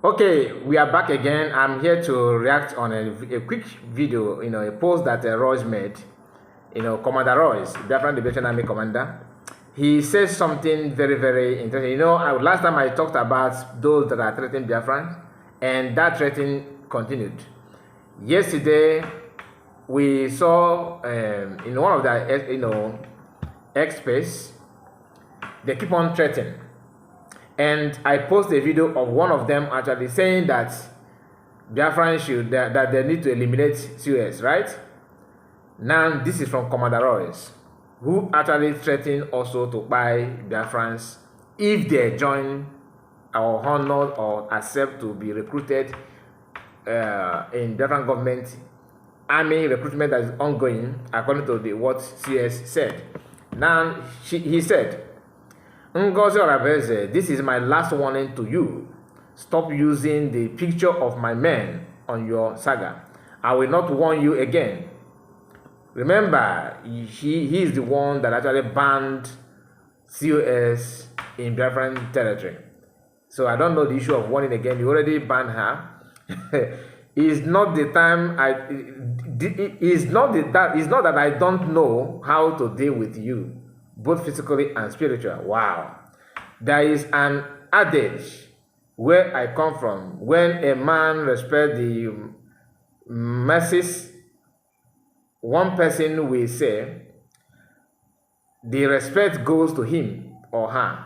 Okay, we are back again. I'm here to react on a quick video, a post that Royce made. Commander Royce, Biafra Liberation Army commander, he says something very, very interesting. Last time I talked about those that are threatening Biafra, and that threatening continued. Yesterday, we saw in one of the, X-Space, they keep on threatening. And I posted a video of one of them actually saying that Biafran should, that they need to eliminate COS, right? Now, this is from Commander Royce, who actually threatened also to buy Biafrans if they join or honor or accept to be recruited in Biafran government army recruitment that is ongoing, according to what CS said. Now, he said, Ngozi Orabueze, this is my last warning to you. Stop using the picture of my men on your saga. I will not warn you again. Remember, he is the one that actually banned COS in Biafran territory. So I don't know the issue of warning again. You already banned her. It's not the time it's not that I don't know how to deal with you, both physically and spiritual. Wow. There is an adage where I come from. When a man respects the masses, one person will say, the respect goes to him or her.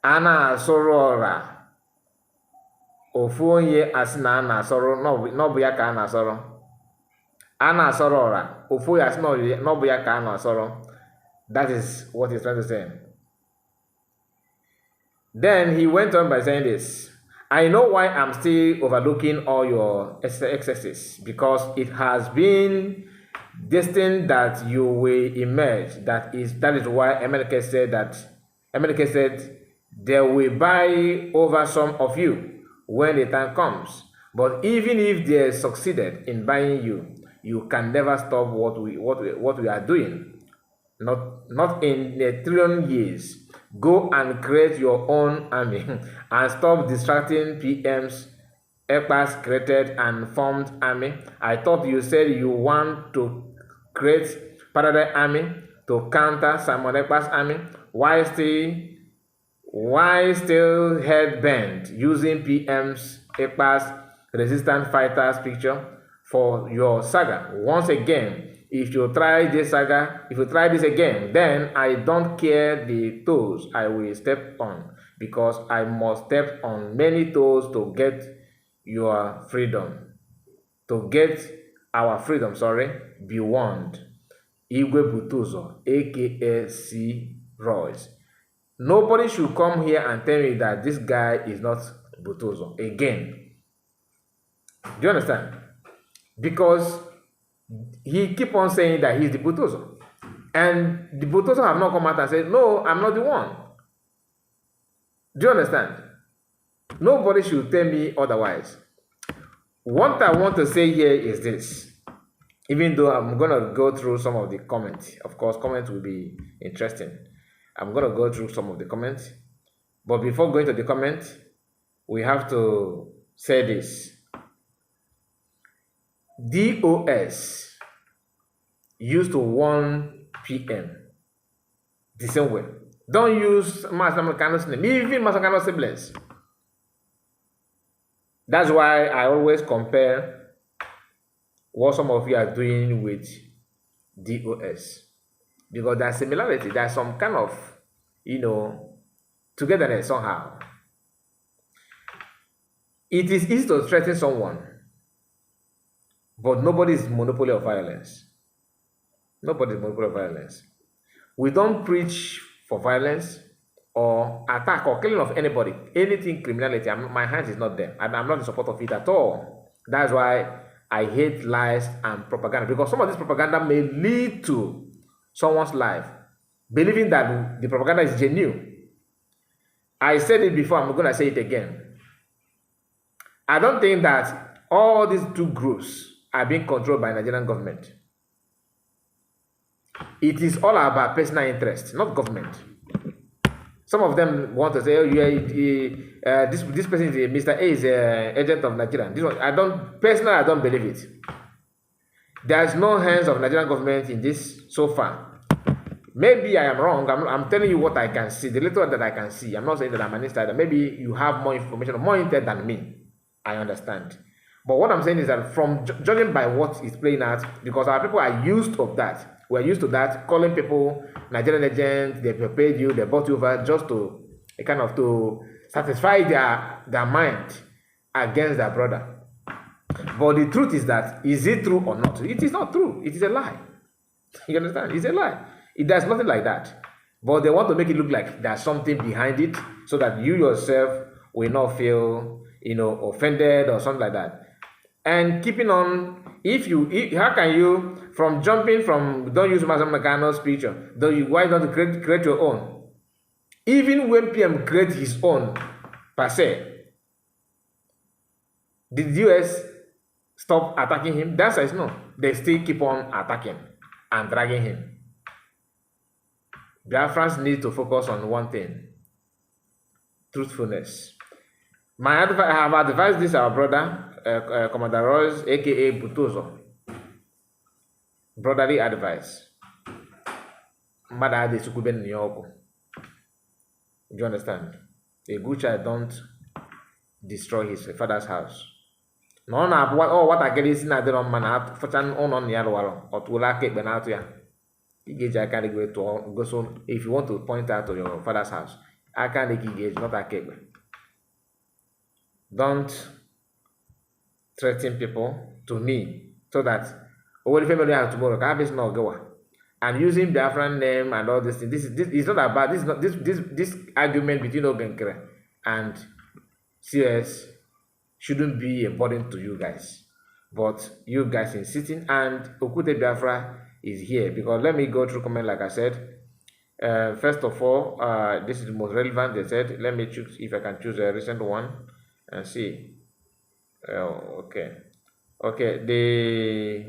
Ana sorora. Ofu onye asina ana soro no bu ya ka ana soro. Ana sorora. Ofu ya asina no bu ya ka ana soro. That is what he's trying to say. Then he went on by saying this. I know why I'm still overlooking all your excesses, because it has been destined that you will emerge. That is why America said they will buy over some of you when the time comes. But even if they succeeded in buying you, you can never stop what we are doing. Not in a trillion years. Go and create your own army and stop distracting PM's EPA's created and formed army. I thought you said you want to create parallel army to counter Simon EPA's army. Why still head bent using PM's EPA's resistant fighters picture for your saga? Once again, if you try this again, then I don't care the toes I will step on, because I must step on many toes to get your freedom. To get our freedom, be warned. Igwe Butuzo, aka C. Royce. Nobody should come here and tell me that this guy is not Butuzo again. Do you understand? Because he keep on saying that he's the Butuzo. And the Butuzo have not come out and said, no, I'm not the one. Do you understand? Nobody should tell me otherwise. What I want to say here is this. Even though I'm going to go through some of the comments. Of course, comments will be interesting. I'm going to go through some of the comments. But before going to the comments, we have to say this. DOS used to warn PM the same way. Don't use Masakano's name, even Masakano's siblings. That's why I always compare what some of you are doing with DOS. Because there's similarity, there's some kind of, togetherness somehow. It is easy to threaten someone, but nobody is monopoly of violence. Nobody is monopoly of violence. We don't preach for violence or attack or killing of anybody. Anything criminality, my hand is not there. I'm not in support of it at all. That's why I hate lies and propaganda, because some of this propaganda may lead to someone's life believing that the propaganda is genuine. I said it before, I'm going to say it again. I don't think that all these two groups are being controlled by Nigerian government. It is all about personal interest, not government. Some of them want to say, "Oh, this person is Mr. A is an agent of Nigeria." This one, I don't believe it. There's no hands of Nigerian government in this so far. Maybe I am wrong. I'm telling you what I can see, the little that I can see. I'm not saying that I'm an insider. Maybe you have more information, more intel than me. I understand. But what I'm saying is that from judging by what is playing out, because our people are used to that. We're used to that, calling people Nigerian agents, they paid you, they bought you over just to to satisfy their mind against their brother. But the truth is that, is it true or not? It is not true. It is a lie. You understand? It's a lie. There's nothing like that. But they want to make it look like there's something behind it so that you yourself will not feel, offended or something like that. And keeping on, how can you, from jumping from, don't use Master Magano's picture, why don't you create your own? Even when PM created his own, per se, did the US stop attacking him? The answer is no. They still keep on attacking and dragging him. Biafrans need to focus on one thing: truthfulness. I have advised this our brother, Commander Royce, aka Butozo. Brotherly advice. Mada de Sukuben Nyoko. Do you understand? A good child don't destroy his father's house. No, what I get is not the man out for an on the other or to lack it out here. You get I can't go so if you want to point out to your father's house, I can't engage, not a cable. Don't threaten people to me so that the family has tomorrow can have no go. And using Biafran name and all this thing. This is not about this argument between Ogenkere and COS shouldn't be a burden to you guys. But you guys insisting, and Okute Biafra is here because let me go through comment like I said. First of all, this is the most relevant. They said, let me choose if I can choose a recent one and see. Okay. The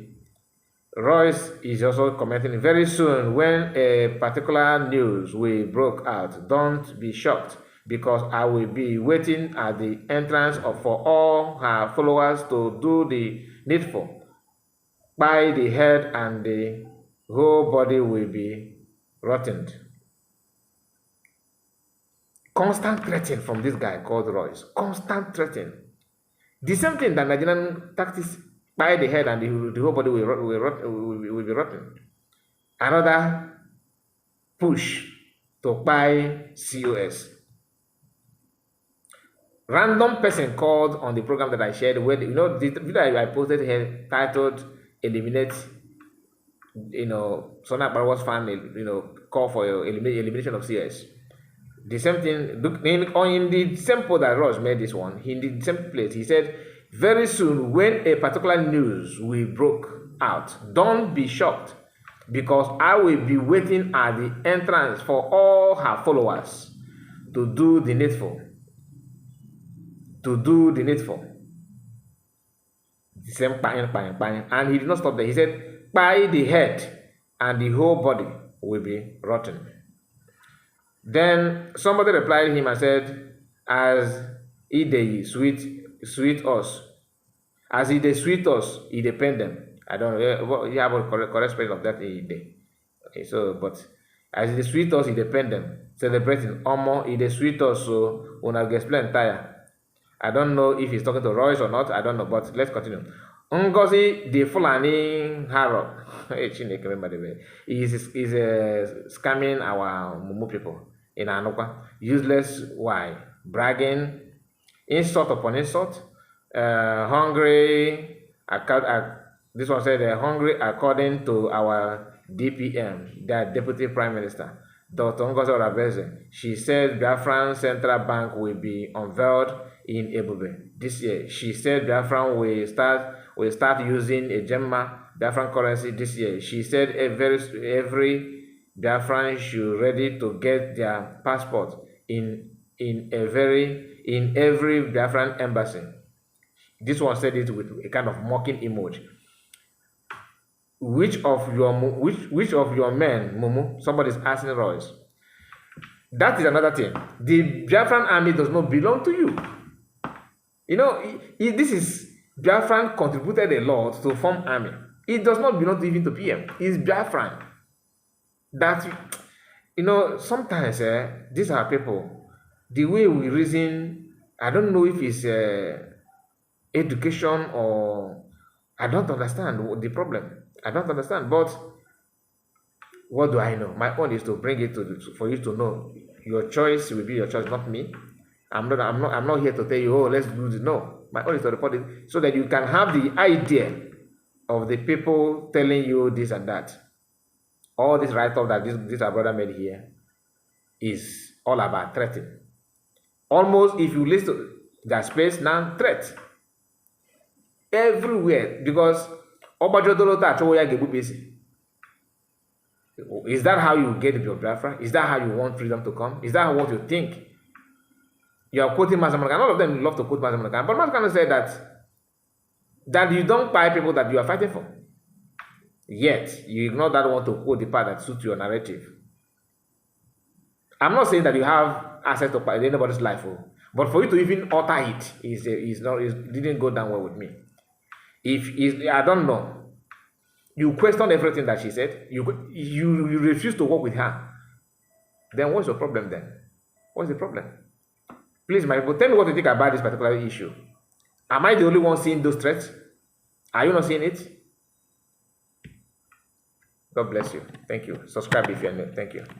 Royce is also commenting very soon when a particular news will broke out. Don't be shocked because I will be waiting at the entrance for all her followers to do the needful. By the head and the whole body will be rotted. Constant threatening from this guy called Royce. Constant threatening. The same thing that Nigerian tactics by the head and the whole body will be rotten. Another push to buy COS. Random person called on the program that I shared where the video I posted here titled "Eliminate." Sona Barwas fan call for your elimination of COS. The same thing in the same post that Ross made this one. In the same place, he said, very soon when a particular news will broke out, don't be shocked because I will be waiting at the entrance for all her followers to do the needful. The same bang. And he did not stop there. He said, by the head and the whole body will be rotten. Then somebody replied to him and said, as he they sweet us. As he they sweet us, he depend them. I don't know what you have a correct spelling of that day. Okay, so but as he they sweet us, he depend them. Celebrating Omo, he they sweet us, so una get explain tire. I don't know if he's talking to Royce or not. I don't know, but let's continue. Ngozi, the Fulani Harrow, is scamming our Mumu people in Anoka. Useless, why? Bragging, insult upon insult. Hungry, this one said, hungry according to our DPM, that Deputy Prime Minister, Dr. Ngozi Orabueze. She said Biafran Central Bank will be unveiled in Ebube this year. She said Biafran will start using a Gemma Biafran currency this year. She said every Biafran should ready to get their passport in every Biafran embassy. This one said it with a kind of mocking emoji. Which of your men, Mumu? Somebody's asking Royce. That is another thing. The Biafran army does not belong to you. You know, this is Biafran contributed a lot to form army. It does not belong to even to PM. It's Biafran. That, you know, sometimes these are people, the way we reason, I don't know if it's education or I don't understand the problem. I don't understand, but what do I know? My own is to bring it for you to know. Your choice will be your choice, not me. I'm not here to tell you, oh, let's do this. No, my own is to report it so that you can have the idea of the people telling you this and that. All this write-up that this our brother made here is all about threatening. Almost, if you listen to that space now, threat everywhere, because is that how you get your Biafra? Is that how you want freedom to come? Is that what you think? You are quoting Mazamanakan. All of them love to quote Mazamanakan, but Mazamanakan said that you don't buy people that you are fighting for. Yet you ignore that one to quote the part that suits your narrative. I'm not saying that you have access to anybody's life, but for you to even utter it it didn't go down well with me. I don't know. You question everything that she said. You refuse to work with her. Then what's your problem then? What's the problem? Please, my people, tell me what you think about this particular issue. Am I the only one seeing those threats? Are you not seeing it? God bless you. Thank you. Subscribe if you're new. Thank you.